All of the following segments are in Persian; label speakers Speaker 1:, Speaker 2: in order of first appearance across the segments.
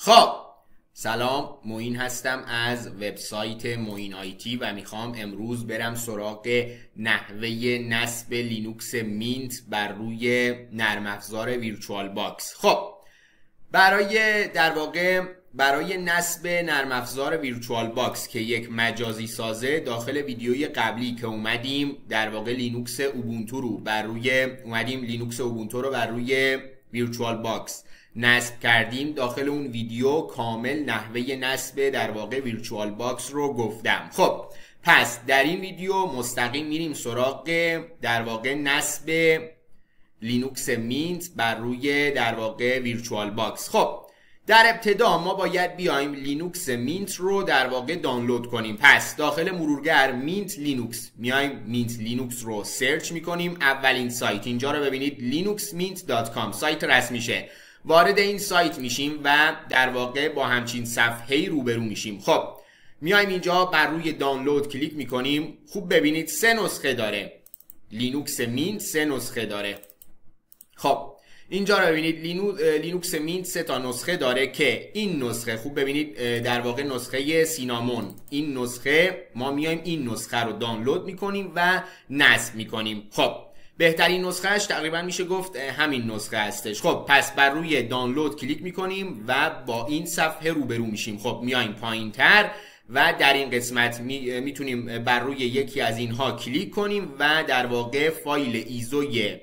Speaker 1: خب سلام، معین هستم از وبسایت معین آیتی و میخوام امروز برم سراغ نحوه نصب لینوکس مینت بر روی نرم افزار ویرچوال باکس. خب برای نصب نرم افزار ویرچوال باکس که یک مجازی سازه، داخل ویدیوی قبلی که اومدیم در واقع لینوکس اوبونتو رو بر روی ویرچوال باکس نصب کردیم، داخل اون ویدیو کامل نحوه نصب در واقع ویرچوال باکس رو گفتم. خب پس در این ویدیو مستقیم میریم سراغ در واقع نصب لینوکس مینت بر روی در واقع ویرچوال باکس. خب در ابتدا ما باید بیایم لینوکس مینت رو در واقع دانلود کنیم. پس داخل مرورگر مینت لینوکس میایم، مینت لینوکس رو سرچ میکنیم. اولین سایت اینجا رو ببینید، linuxmint.com سایت رسمیشه. وارد این سایت میشیم و در واقع با همچین صفحه‌ای روبرو میشیم. خب میایم اینجا بر روی دانلود کلیک میکنیم. خوب ببینید 3 نسخه داره لینوکس مینت، 3 نسخه داره. خب اینجا رو ببینید لینوکس مینت 3 تا نسخه داره که این نسخه، خوب ببینید در واقع نسخه سینامون، این نسخه ما میایم این نسخه رو دانلود میکنیم و نصب میکنیم. خب بهترین نسخهش تقریبا میشه گفت همین نسخه هستش. خب پس بر روی دانلود کلیک میکنیم و با این صفحه روبرو میشیم. خب میایم پایین تر و در این قسمت میتونیم بر روی یکی از اینها کلیک کنیم و در واقع فایل ایزوی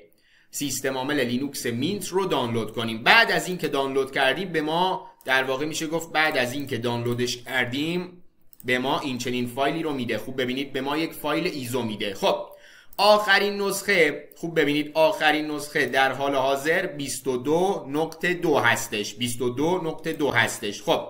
Speaker 1: سیستم عامل لینوکس مینت رو دانلود کنیم. بعد از این که دانلود کردیم به ما در واقع میشه گفت بعد از این که دانلودش کردیم به ما این چنین فایلی رو میده. خوب ببینید به ما یک فایل ایزو میده. خب آخرین نسخه، خوب ببینید آخرین نسخه در حال حاضر 22.2 هستش، 22.2 هستش. خب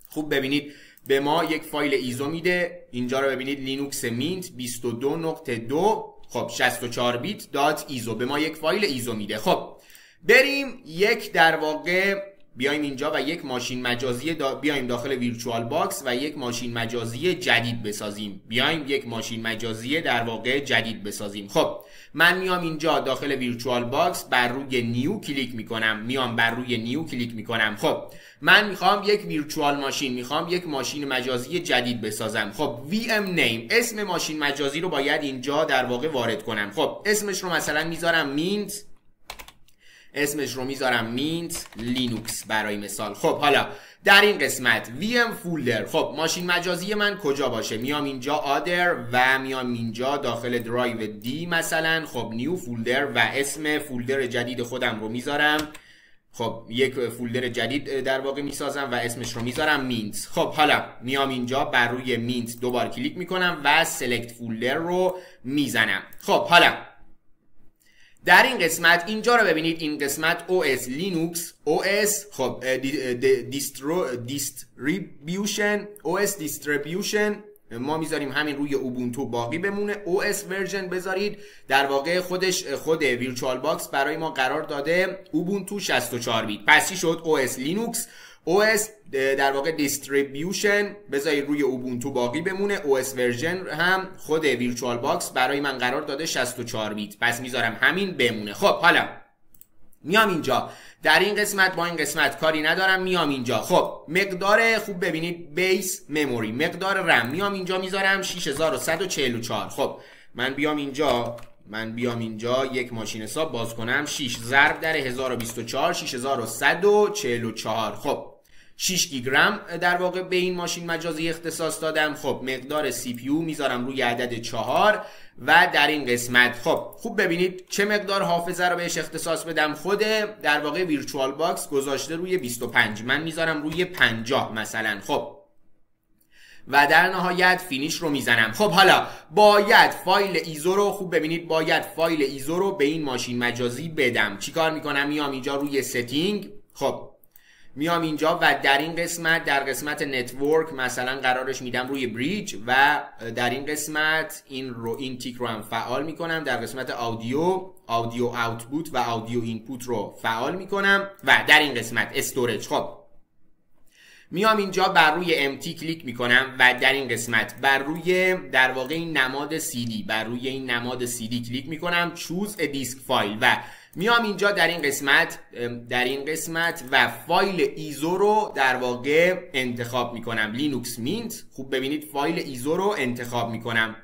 Speaker 1: خوب ببینید به ما یک فایل ایزو میده. اینجا رو ببینید لینوکس مینت 22.2 خب 64 بیت دات ایزو به ما یک فایل ایزو میده. خب بریم یک در واقع بیایم اینجا و یک ماشین مجازی بیایم داخل ویرچوال باکس و یک ماشین مجازی جدید بسازیم. بیایم یک ماشین مجازی در واقع جدید بسازیم. خب من میام اینجا داخل ویرچوال باکس بر روی نیو کلیک میکنم. خب من میخوام یک ویرچوال ماشین، میخوام یک ماشین مجازی جدید بسازم. خب VM name، اسم ماشین مجازی رو باید اینجا در واقع وارد کنم. خب اسمش رو مثلا میذارم مینت لینوکس برای مثال. خب حالا در این قسمت VM فولدر، خب ماشین مجازی من کجا باشه؟ میام اینجا آدر و میام اینجا داخل درایو دی مثلا. خب نیو فولدر و اسم فولدر جدید خودم رو میذارم. خب یک فولدر جدید در واقع میسازم و اسمش رو میذارم مینت. خب حالا میام اینجا بر روی مینت دوبار کلیک میکنم و سلکت فولدر رو میزنم. خب حالا در این قسمت اینجا رو ببینید، این قسمت OS لینوکس، OS خب دیستریبیوشن ما میذاریم همین روی اوبونتو باقی بمونه. OS ورژن بذارید، در واقع خود ویرچوال باکس برای ما قرار داده اوبونتو 64 بیت. پس چی شد؟ OS لینوکس، OS در واقع دیستریبیوشن بذارید روی اوبونتو باقی بمونه. OS ورژن هم خود ویرچوال باکس برای من قرار داده 64 بیت، پس میذارم همین بمونه. خب حالا میام اینجا در این قسمت با این قسمت کاری ندارم. میام اینجا خب مقدار، خوب ببینید بیس مموری، مقدار رم میام اینجا میذارم 6144. خب من بیام اینجا یک ماشین حساب باز کنم. 6 ضرب در 1024 6144. خب 6 گیگ رم در واقع به این ماشین مجازی اختصاص دادم. خب مقدار CPU میذارم روی عدد 4 و در این قسمت خب خوب ببینید چه مقدار حافظه رو بهش اختصاص بدم. خود در واقع ویرچوال باکس گذاشته روی 25، من میذارم روی 50 مثلا. خب و در نهایت فینیش رو میزنم. خب حالا باید فایل ایزو رو، خوب ببینید باید فایل ایزو رو به این ماشین مجازی بدم. چیکار میکنم؟ میام اینجا روی ستینگ. خب میام اینجا و در این قسمت، در قسمت نتورک مثلا قرارش میدم روی بریج و در این قسمت این تیک رو هم فعال میکنم. در قسمت آودیو آوتپوت و آودیو اینپوت رو فعال میکنم و در این قسمت استورج. خب میام اینجا بر روی امتی کلیک میکنم و در این قسمت بر روی در واقع این نماد CD، بر روی این نماد CD کلیک میکنم، چوز دیسک فایل و میام اینجا در این قسمت و فایل ایزو رو در واقع انتخاب میکنم، لینوکس مینت. خوب ببینید فایل ایزو رو انتخاب میکنم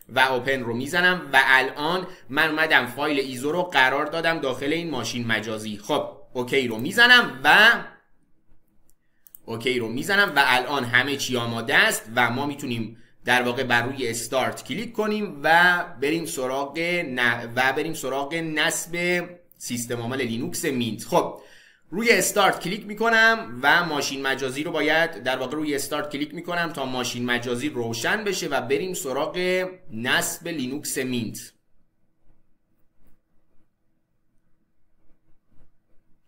Speaker 1: و اوپن رو میزنم و الان من اومدم فایل ایزو رو قرار دادم داخل این ماشین مجازی. خب اوکی رو میزنم و الان همه چی آماده است و ما میتونیم در واقع بر روی استارت کلیک کنیم و بریم سراغ نصب سیستم عامل لینوکس مینت. خب روی استارت کلیک میکنم و ماشین مجازی رو باید در واقع روی استارت کلیک میکنم تا ماشین مجازی روشن بشه و بریم سراغ نصب لینوکس مینت.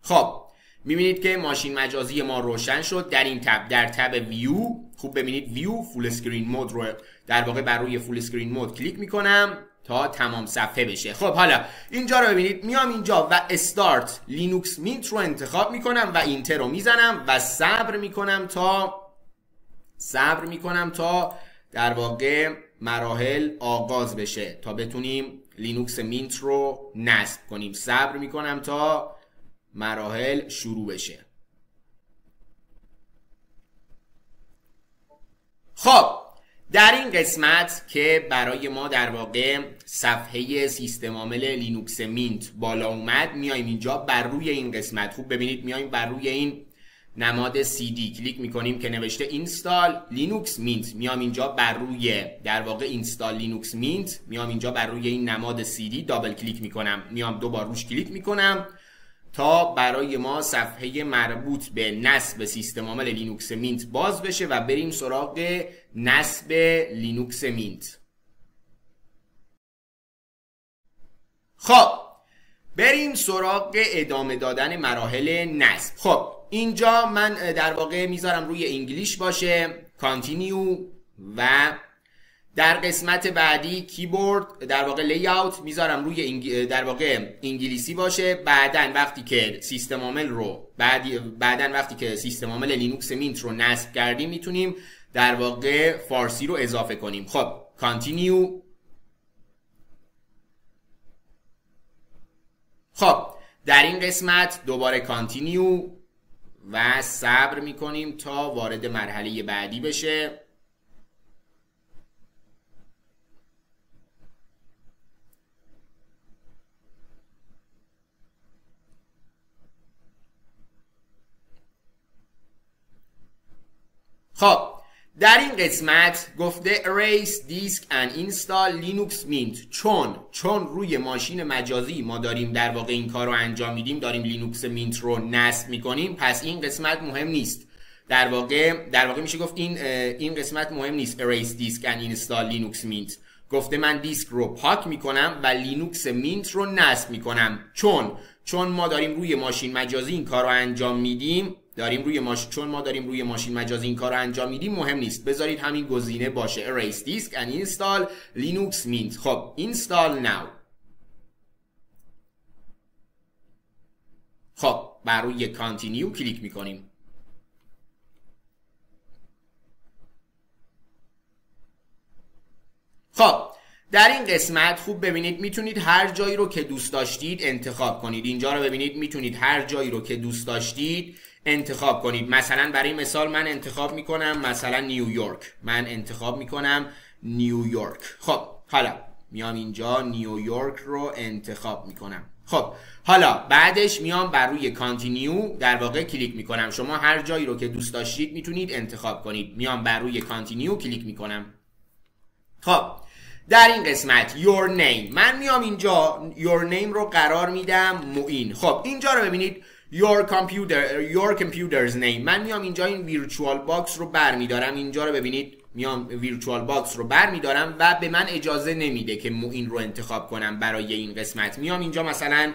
Speaker 1: خب میبینید که ماشین مجازی ما روشن شد. در این تب، در تب ویو، خوب ببینید ویو فول اسکرین مود رو در واقع بر روی فول اسکرین مود کلیک میکنم تا تمام صفحه بشه. خب حالا اینجا رو ببینید، میام اینجا و استارت لینوکس مینت رو انتخاب میکنم و اینتر رو میزنم و صبر میکنم تا در واقع مراحل آغاز بشه تا بتونیم لینوکس مینت رو نصب کنیم. صبر میکنم تا مراحل شروع بشه. خب در این قسمت که برای ما در واقع صفحه سیستم عامل لینوکس مینت بالا اومد، میایم اینجا بر روی این قسمت، خوب ببینید میایم بر روی این نماد CD کلیک میکنیم که نوشته اینستال لینوکس مینت. میام اینجا بر روی در واقع اینستال لینوکس مینت، میام اینجا بر روی این نماد CD دابل کلیک میکنم، میام دوبار روش کلیک میکنم تا برای ما صفحه مربوط به نصب سیستم عامل لینوکس مینت باز بشه و بریم سراغ نصب لینوکس مینت. خب بریم سراغ ادامه دادن مراحل نصب. خب اینجا من در واقع میذارم روی انگلیش باشه، کانتینیو، و در قسمت بعدی کیبورد در واقع لیاوت میذارم روی در واقع انگلیسی باشه. بعدن وقتی که سیستم عامل لینوکس مینت رو نصب کردیم میتونیم در واقع فارسی رو اضافه کنیم. خب کانتینیو. خب در این قسمت دوباره کانتینیو و صبر میکنیم تا وارد مرحله بعدی بشه. خب در این قسمت گفته erase disk and install linux mint. چون روی ماشین مجازی ما داریم در واقع این کار رو انجام میدیم، داریم لینوکس مینت رو نصب میکنیم، پس این قسمت مهم نیست. در واقع میشه گفت این قسمت مهم نیست. erase disk and install linux mint گفته من دیسک رو پاک میکنم و لینوکس مینت رو نصب میکنم. چون ما داریم روی ماشین مجازی این کار رو انجام میدیم، چون ما داریم روی ماشین مجازی این کار رو انجام میدیم، مهم نیست. بذارید همین گزینه باشه erase disk and install linux mint. خب install now. خب بر روی کانتینیو کلیک میکنیم. خب در این قسمت خوب ببینید میتونید هر جایی رو که دوست داشتید انتخاب کنید. اینجا رو ببینید میتونید هر جایی رو که دوست داشتید انتخاب کنید. مثلا برای مثال من انتخاب میکنم مثلا نیویورک. خب حالا میام اینجا نیویورک رو انتخاب میکنم. خب حالا بعدش میام بر روی کانتینیو در واقع کلیک میکنم. شما هر جایی رو که دوست داشتید میتونید انتخاب کنید. میام بر روی کانتینیو کلیک میکنم. خب در این قسمت your name، من میام اینجا your name رو قرار میدم معین. خب اینجا رو ببینید your computer's name، من میام اینجا این ویرچوال باکس رو برمیدارم. اینجا رو ببینید میام ویرچوال باکس رو برمیدارم و به من اجازه نمیده که معین رو انتخاب کنم برای این قسمت. میام اینجا مثلا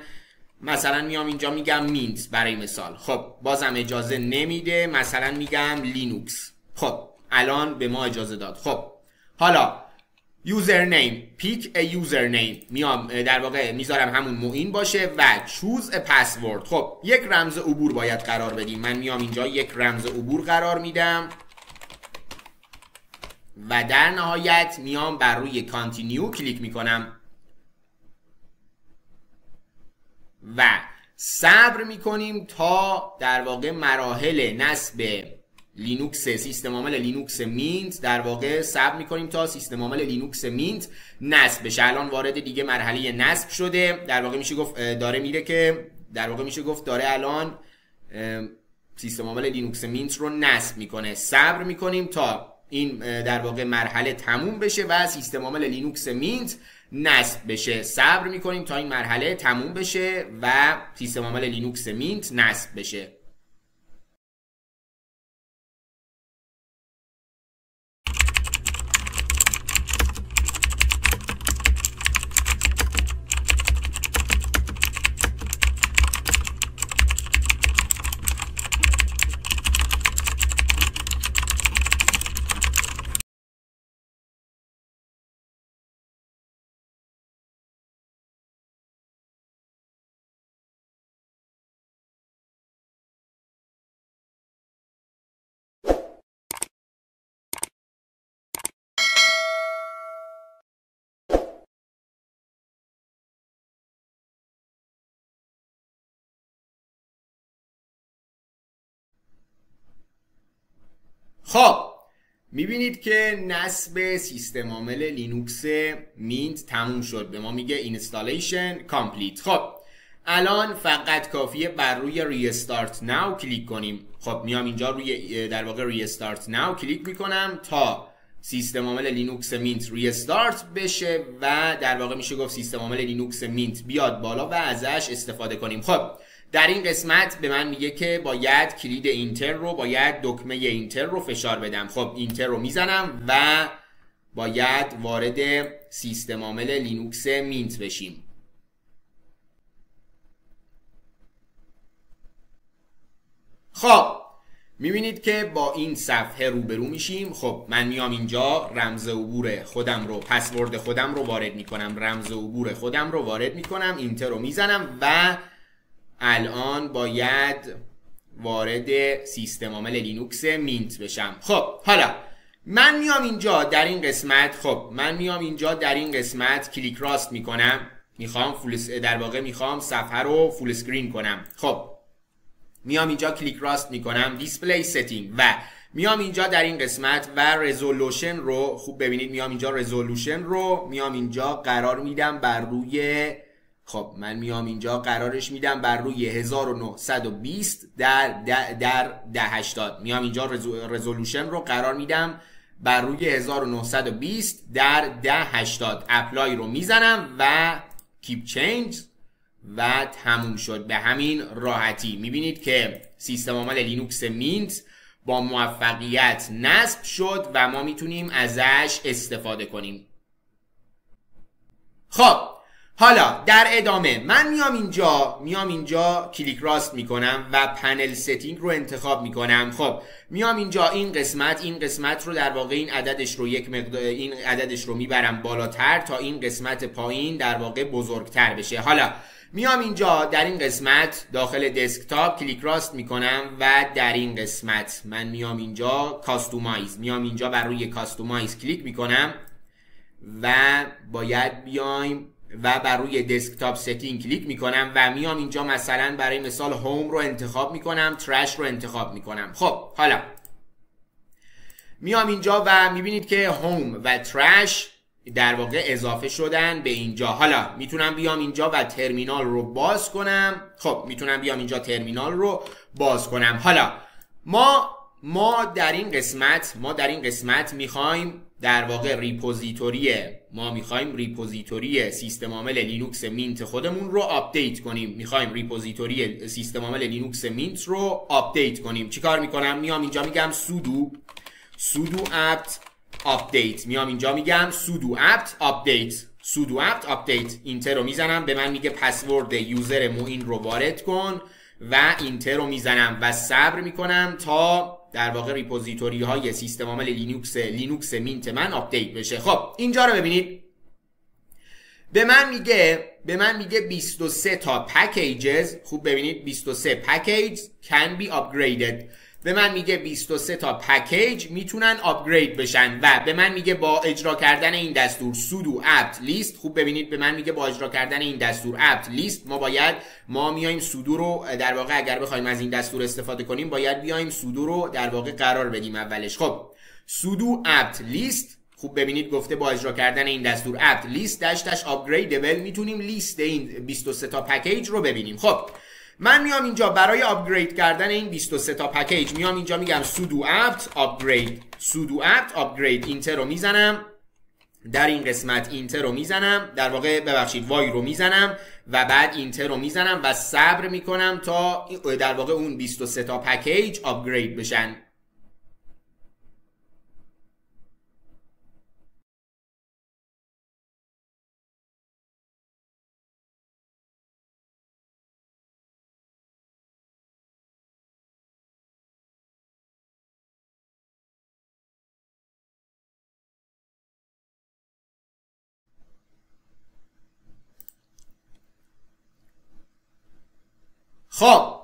Speaker 1: میام اینجا میگم مینت برای مثال. خب بازم اجازه نمیده، مثلا میگم لینوکس. خب الان به ما اجازه داد. خب حالا username، pick a username، میام در واقع میذارم همون معین باشه و choose a password. خب یک رمز عبور باید قرار بدیم. من میام اینجا یک رمز عبور قرار میدم و در نهایت میام بر روی کانتینیو کلیک میکنم و صبر میکنیم تا در واقع مراحل نصب لینوکس سیستم عامل لینوکس مینت در واقع صبر میکنیم تا سیستم عامل لینوکس مینت نصب بشه. الان وارد دیگه مرحله نصب شده، در واقع میشه گفت داره میره که در واقع میشه گفت داره الان سیستم عامل لینوکس مینت رو نصب میکنه. صبر میکنیم تا این در واقع مرحله تموم بشه و سیستم عامل لینوکس مینت نصب بشه. صبر میکنیم تا این مرحله تموم بشه و سیستم عامل لینوکس مینت نصب بشه. خب میبینید که نصب سیستم عامل لینوکس مینت تموم شد، به ما میگه اینستالیشن کامپلیت. خب الان فقط کافیه بر روی ریستارت ناو کلیک کنیم. خب میام اینجا روی در واقع ریستارت ناو کلیک میکنم تا سیستم عامل لینوکس مینت ریستارت بشه و در واقع میشه گفت سیستم عامل لینوکس مینت بیاد بالا و ازش استفاده کنیم. خب در این قسمت به من میگه که باید کلید اینتر رو، باید دکمه اینتر رو فشار بدم. خب اینتر رو میزنم و باید وارد سیستم عامل لینوکس مینت بشیم. خب میبینید که با این صفحه روبرو میشیم. خب من میام اینجا رمز عبور خودم رو، پسورد خودم رو وارد میکنم، رمز عبور خودم رو وارد میکنم، اینتر رو میزنم و الان باید وارد سیستم عامل لینوکس مینت بشم. خب حالا من میام اینجا در این قسمت کلیک راست میکنم، میخوام در واقع میخوام صفحه رو فول اسکرین کنم. خب میام اینجا کلیک راست میکنم دیسپلی ستینگ و میام اینجا در این قسمت و رزولوشن رو خوب ببینید، میام اینجا رزولوشن رو میام اینجا قرار میدم بر روی، خب من میام اینجا قرارش میدم بر روی 1920 در 1080. میام اینجا رزولوشن رو قرار میدم بر روی 1920 در 1080. اپلای رو میزنم و کیپ چینج و تموم شد. به همین راحتی میبینید که سیستم عامل لینوکس مینت با موفقیت نصب شد و ما میتونیم ازش استفاده کنیم. خب حالا در ادامه من میام اینجا کلیک راست میکنم و پنل ستینگ رو انتخاب میکنم. خب میام اینجا این قسمت رو در واقع این عددش رو میبرم بالاتر تا این قسمت پایین در واقع بزرگتر بشه. حالا میام اینجا در این قسمت داخل دسکتاپ کلیک راست میکنم و در این قسمت من میام اینجا کاستومایز، میام اینجا بر روی کاستومایز کلیک میکنم و باید بیایم و بر روی دسکتاپ ستینگ کلیک میکنم و میام اینجا مثلا برای مثال هوم رو انتخاب میکنم، ترش رو انتخاب میکنم. خب حالا میام اینجا و میبینید که هوم و ترش در واقع اضافه شدن به اینجا. حالا میتونم بیام اینجا و ترمینال رو باز کنم. خب میتونم بیام اینجا ترمینال رو باز کنم. حالا ما در این قسمت میخوایم در واقع ریپوزیتوری سیستم عامل لینوکس مینت خودمون رو آپدیت کنیم. میخوایم ریپوزیتوری سیستم عامل لینوکس مینت رو آپدیت کنیم. چیکار میکنم؟ میام اینجا میگم sudo apt update. میام اینجا میگم sudo apt update. اینتر رو میزنم، به من میگه پسورد یوزر موین رو وارد کن و اینتر رو میزنم و صبر میکنم تا در واقع ریپوزیتوری های سیستم عامل لینوکس مینت من آپدیت بشه. خب اینجا رو ببینید، به من میگه 23 تا پکیجز، خوب ببینید 23 پکیج can be upgraded. به من میگه 23 تا پکیج میتونن آپگرید بشن و به من میگه با اجرا کردن این دستور sudo apt list. خوب ببینید به من میگه با اجرا کردن این دستور apt list ما میایم sudo رو در واقع اگر بخوایم از این دستور استفاده کنیم باید بیایم sudo رو در واقع قرار بدیم اولش. خب sudo apt list خوب ببینید گفته با اجرا کردن این دستور apt list dash upgradable میتونیم لیست این 23 تا پکیج رو ببینیم. خب من میام اینجا برای آپگرید کردن این 23 تا پکیج میام اینجا میگم sudo apt upgrade اینتر رو میزنم، در این قسمت اینتر رو میزنم، در واقع ببخشید وای رو میزنم و بعد اینتر رو میزنم و صبر میکنم تا در واقع اون 23 تا پکیج آپگرید بشن. خب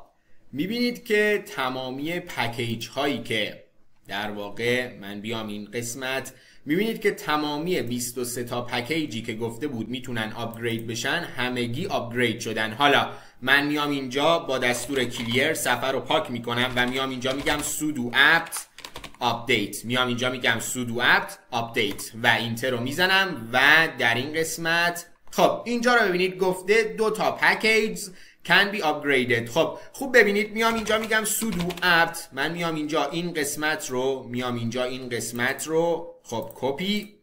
Speaker 1: میبینید که تمامی پکیج هایی که در واقع من بیام این قسمت میبینید که تمامی 23 تا پکیجی که گفته بود میتونن آپگرید بشن همگی آپگرید شدن. حالا من میام اینجا با دستور کلیر صفحه رو پاک میکنم و میام اینجا میگم sudo apt update، میام اینجا میگم sudo apt update و اینتر رو میزنم و در این قسمت خب اینجا رو ببینید گفته 2 تا پکیج can be upgraded. خب خوب ببینید میام اینجا میگم sudo apt، من میام اینجا این قسمت رو خب کپی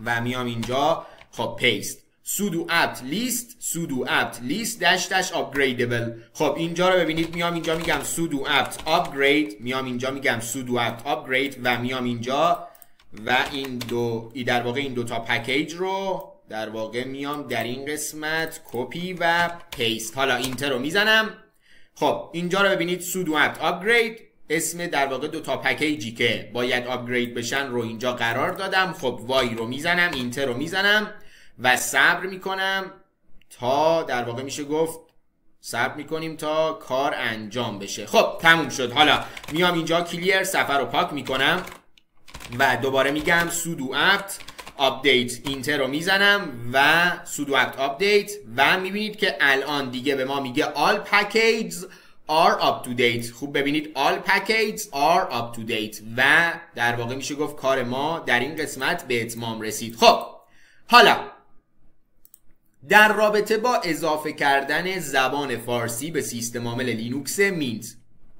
Speaker 1: و میام اینجا خب پیست sudo apt list dash upgradable. خب اینجا رو ببینید میام اینجا میگم sudo apt upgrade، میام اینجا میگم sudo apt upgrade و میام اینجا و این در واقع این 2 تا پکیج رو در واقع میام در این قسمت کپی و پیست. حالا اینتر رو میزنم. خب اینجا رو ببینید sudo apt upgrade، اسم در واقع 2 تا پکیجی که باید آپگرید بشن رو اینجا قرار دادم. خب وای رو میزنم، اینتر رو میزنم و صبر میکنم تا در واقع میشه گفت صبر میکنیم تا کار انجام بشه. خب تموم شد. حالا میام اینجا کلیر صفحه رو پاک میکنم و دوباره میگم sudo apt update، اینتر رو میزنم و sudo apt update و میبینید که الان دیگه به ما میگه all packages are up to date. خوب ببینید all packages are up to date و در واقع میشه گفت کار ما در این قسمت به اتمام رسید. خب حالا در رابطه با اضافه کردن زبان فارسی به سیستم عامل لینوکس مینت،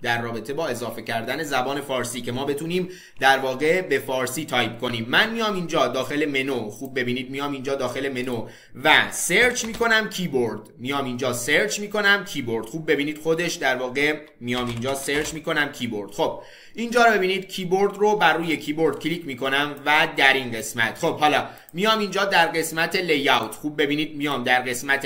Speaker 1: در رابطه با اضافه کردن زبان فارسی که ما بتونیم در واقع به فارسی تایپ کنیم، من میام اینجا داخل منو، خوب ببینید میام اینجا داخل منو و سرچ میکنم کیبورد، میام اینجا سرچ میکنم کیبورد. خوب ببینید خودش در واقع میام اینجا سرچ میکنم کیبورد. خب اینجا رو ببینید کیبورد رو بر روی کیبورد کلیک میکنم و در این قسمت خب حالا میام اینجا در قسمت لیاوت، خوب ببینید میام در قسمت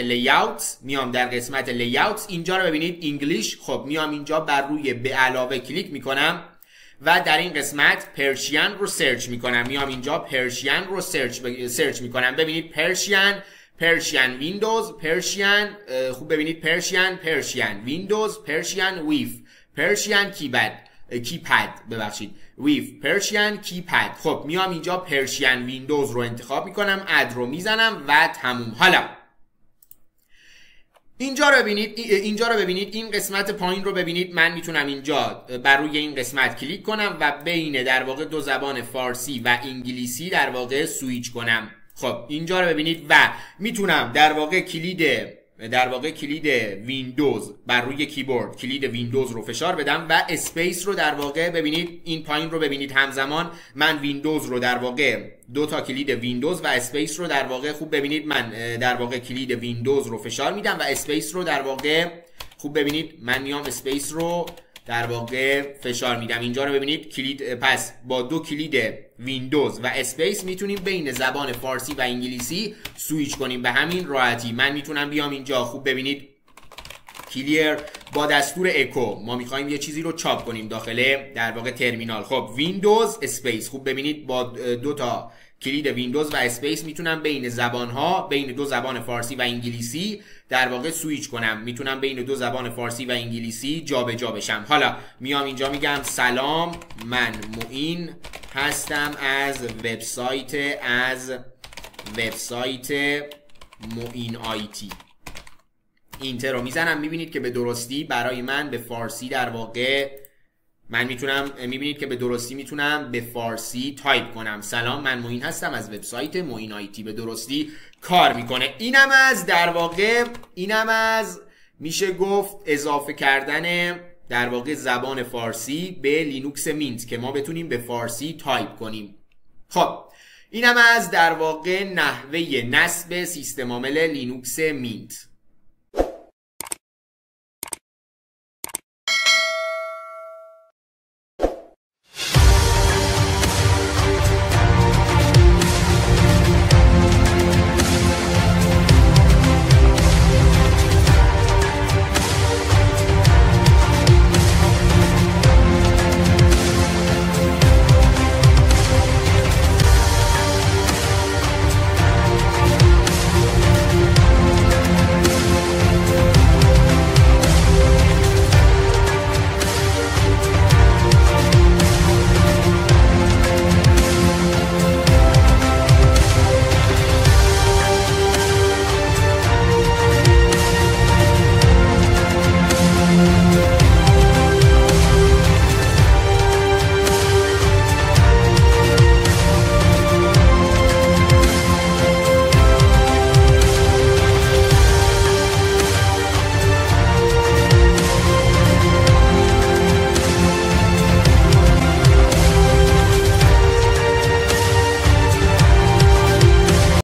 Speaker 1: لیاوت، اینجا رو ببینید انگلیش. خب میام اینجا بر روی به علاوه کلیک میکنم و در این قسمت پرشین رو سرچ میکنم، میام اینجا پرشین رو سرچ میکنم. ببینید پرشین ویندوز، پرشین خوب ببینید پرشین ویندوز، پرشین ویف، پرشین کیپد ببخشید ویف، پرشین کیپد. خب میام اینجا پرشین ویندوز رو انتخاب میکنم، اد رو میزنم و تموم. حالا اینجا رو ببینید این قسمت پایین رو ببینید، من میتونم اینجا بر روی این قسمت کلیک کنم و بین در واقع 2 زبان فارسی و انگلیسی در واقع سویچ کنم. خب اینجا رو ببینید و میتونم در واقع کلید ویندوز بر روی کیبورد کلید ویندوز رو فشار بدم و اسپیس رو در واقع ببینید این پایین رو ببینید همزمان من ویندوز رو در واقع 2 تا کلید ویندوز و اسپیس رو در واقع خوب ببینید من در واقع کلید ویندوز رو فشار میدم و اسپیس رو در واقع خوب ببینید من میام اسپیس رو در واقع فشار میدم. اینجا رو ببینید کلید، پس با 2 کلید ویندوز و اسپیس میتونیم بین زبان فارسی و انگلیسی سویچ کنیم به همین راحتی. من میتونم بیام اینجا خوب ببینید کلیر با دستور اکو ما میخوایم یه چیزی رو چاپ کنیم داخل در واقع ترمینال. خب ویندوز اسپیس، خوب ببینید با دو تا کلید ویندوز و اسپیس میتونم بین زبانها، بین دو زبان فارسی و انگلیسی در واقع سویچ کنم، میتونم بین دو زبان فارسی و انگلیسی جابجا بشم. حالا میام اینجا میگم سلام من معین هستم از وبسایت معین آیتی. اینتر رو میزنم، میبینید که به درستی برای من به فارسی در واقع من میبینید که به درستی میتونم به فارسی تایپ کنم سلام من معین هستم از وبسایت معین آیتی، به درستی کار میکنه. اینم از در واقع میشه گفت اضافه کردن در واقع زبان فارسی به لینوکس مینت که ما بتونیم به فارسی تایپ کنیم. خب اینم از در واقع نحوه نصب سیستم عامل لینوکس مینت.